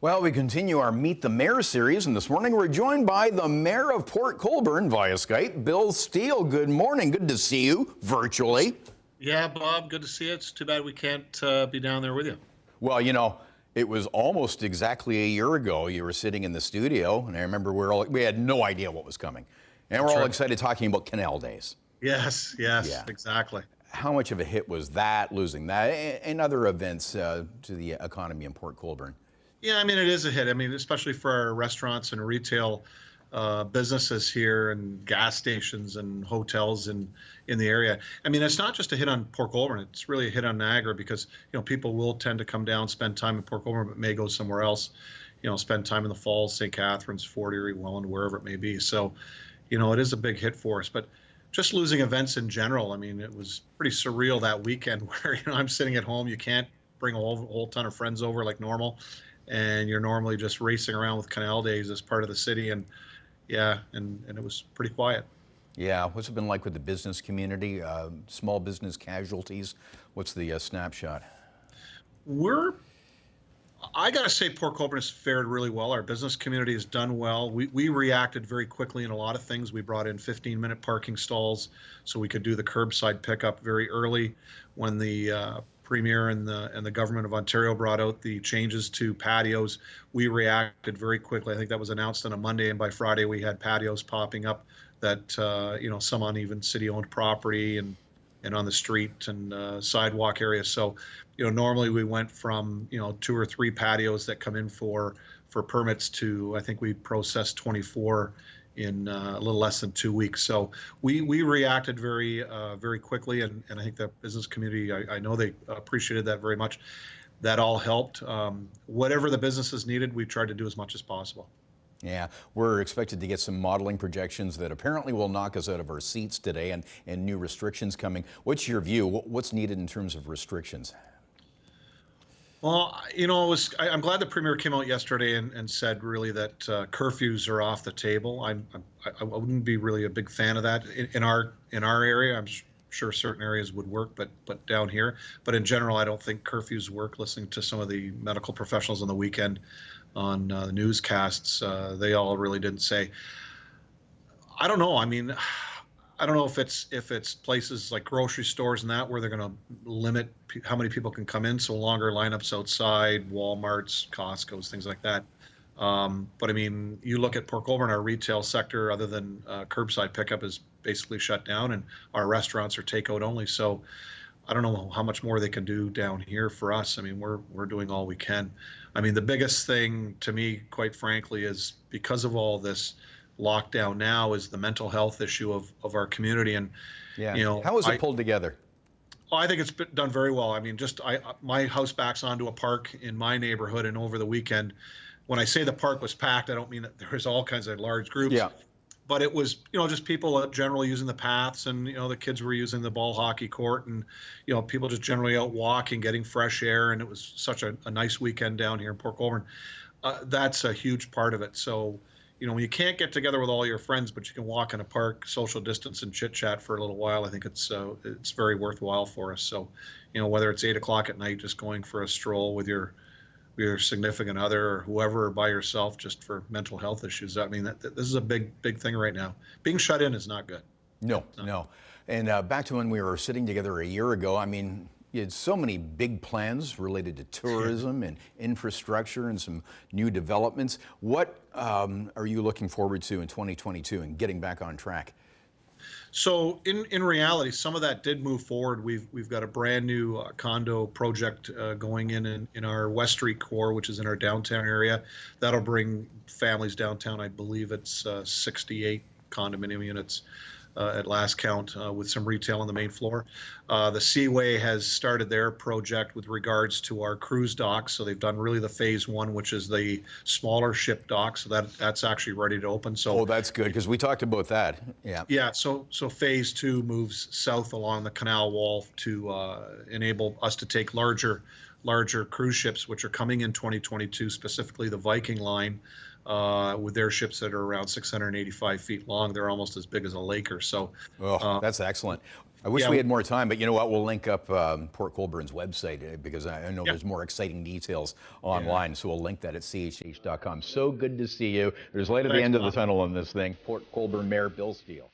Well, we continue our Meet the Mayor series, and this morning we're joined by the Mayor of Port Colborne via Skype, Bill Steele. Good morning. Good to see you virtually. Yeah, Bob, good to see you. It's too bad we can't be down there with you. Well, it was almost exactly a year ago you were sitting in the studio, and I remember we had no idea what was coming. And we're That's all right. excited talking about Canal Days. Yes, Yeah. exactly. How much of a hit was that, losing that, and other events to the economy in Port Colborne? Yeah, I mean, it is a hit. I mean, especially for our restaurants and retail businesses here and gas stations and hotels in the area. I mean, it's not just a hit on Port Colborne. It's really a hit on Niagara because, people will tend to come down, spend time in Port Colborne, but may go somewhere else, spend time in the Falls, St. Catharines, Fort Erie, Welland, wherever it may be. So, it is a big hit for us. But just losing events in general, I mean, it was pretty surreal that weekend where, I'm sitting at home. You can't bring a whole ton of friends over like normal. And you're normally just racing around with Canal Days as part of the city. And yeah, and it was pretty quiet. Yeah, what's it been like with the business community, small business casualties? What's the snapshot? I got to say, Port Colborne has fared really well. Our business community has done well. We reacted very quickly in a lot of things. We brought in 15-minute parking stalls so we could do the curbside pickup very early when the Premier and the government of Ontario brought out the changes to patios. We reacted very quickly. I think that was announced on a Monday, and by Friday we had patios popping up that some on even city-owned property and on the street and sidewalk areas. So, normally we went from 2 or 3 patios that come in for permits to, I think we processed 24 in a little less than 2 weeks. So we reacted very quickly, and I think the business community, I know they appreciated that very much. That all helped. Whatever the businesses needed, we tried to do as much as possible. Yeah, we're expected to get some modeling projections that apparently will knock us out of our seats today, and new restrictions coming. What's your view? What's needed in terms of restrictions? Well, I'm glad the Premier came out yesterday and said really that curfews are off the table. I wouldn't be really a big fan of that in our area. I'm sure certain areas would work, but down here. But in general, I don't think curfews work. Listening to some of the medical professionals on the weekend on the newscasts, they all really didn't say. I don't know. I mean, I don't know if it's places like grocery stores and that where they're going to limit how many people can come in, so longer lineups outside, Walmarts, Costco's, things like that. But I mean, you look at Port Colborne, our retail sector, other than curbside pickup, is basically shut down, and our restaurants are takeout only. So I don't know how much more they can do down here for us. I mean, we're doing all we can. I mean, the biggest thing to me, quite frankly, is because of all this lockdown now, is the mental health issue of our community. And yeah, how was it pulled together? I think it's been done very well. I mean, my house backs onto a park in my neighborhood, and over the weekend, when I say the park was packed, I don't mean that there was all kinds of large groups. Yeah. But it was, just people generally using the paths, and the kids were using the ball hockey court, and people just generally out walking, getting fresh air, and it was such a nice weekend down here in Port Colborne. That's a huge part of it. So, when you can't get together with all your friends, but you can walk in a park, social distance, and chit chat for a little while, I think it's very worthwhile for us. So, whether it's 8 o'clock at night, just going for a stroll with your significant other or whoever, or by yourself, just for mental health issues. I mean, this is a big thing right now. Being shut in is not good. No. And back to when we were sitting together a year ago, I mean, you had so many big plans related to tourism and infrastructure and some new developments. What are you looking forward to in 2022 and getting back on track? So in reality, some of that did move forward. We've got a brand new condo project going in our West Street core, which is in our downtown area. That'll bring families downtown. I believe it's 68 condominium units at last count, with some retail on the main floor. The Seaway has started their project with regards to our cruise docks. So they've done really the phase 1, which is the smaller ship dock. So that's actually ready to open. So that's good, because we talked about that. Yeah. Yeah. So phase 2 moves south along the canal wall to enable us to take larger cruise ships, which are coming in 2022, specifically the Viking line. With their ships that are around 685 feet long. They're almost as big as a Laker. So that's excellent. I wish Yeah, we had more time, but you know what? We'll link up Port Colborne's website because I know yeah, there's more exciting details online. So we'll link that at chh.com. So good to see you. There's light at the thanks, end of the Bob. tunnel on this thing. Port Colborne Mayor Bill Steele.